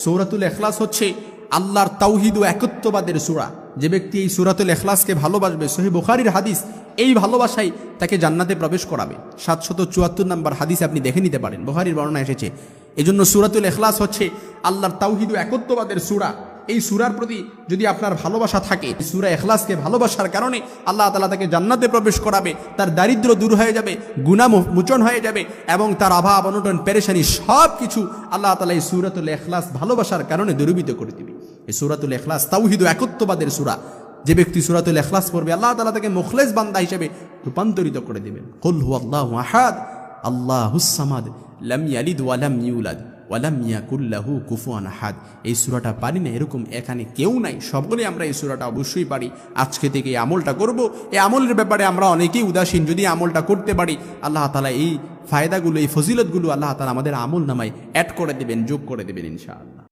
সূরাতুল ইখলাস হচ্ছে আল্লাহর তাওহীদ ও একত্ববাদের সূরা। যে ব্যক্তি এই সূরাতুল ইখলাসকে ভালোবাসবে, সহিহ বুখারীর হাদিস, এই ভালোবাসাই তাকে জান্নাতে প্রবেশ করাবে। 774 নম্বর হাদিস আপনি দেখে নিতে পারেন, বুখারীর বর্ণনা এসেছে। এজন্য সূরাতুল ইখলাস হচ্ছে আল্লাহর তাওহীদ ও একত্ববাদের সূরা। এই সূরার প্রতি যদি আপনার ভালোবাসা থাকে, সূরা ইখলাসকে ভালোবাসার কারণে আল্লাহ তাআলা তাকে জান্নাতে প্রবেশ করাবে, তার দারিদ্র দূর হয়ে যাবে, গুনাহ মোচন হয়ে যাবে এবং তার অভাব অনটন পেরেশানি সব কিছু আল্লাহ তাআলা এই সূরাতুল ইখলাস ভালোবাসার কারণে দূরীভূত করে দিবে। এই সূরাতুল ইখলাস তাওহীদ ও একত্ববাদের সূরা। যে ব্যক্তি সূরাতুল ইখলাস পড়বে আল্লাহ তাআলা তাকে মুখলেস বান্দা হিসেবে রূপান্তরিত করে দিবেন। কুল হুয়াল্লাহু আহাদ আল্লাহুস সামাদ লাম ইয়ালিদ ওয়া লাম ইউলাদ ওয়ালাম ইয়াকুল লাহু কুফুয়ান আহাদ। এই সূরাটা পারি না এরকম এখানে কেউ নাই, সকলে আমরা এই সূরাটা অবশ্যই পারি। আজকে থেকে এই আমলটা করব। এই আমলের ব্যাপারে আমরা অনেকেই উদাসীন। যদি আমলটা করতে পারি আল্লাহ তাআলা এই ফায়দাগুলো, এই ফজিলতগুলো আল্লাহ তাআলা আমাদের আমল নামায় অ্যাড করে দেবেন, যোগ করে দেবেন ইনশাআল্লাহ।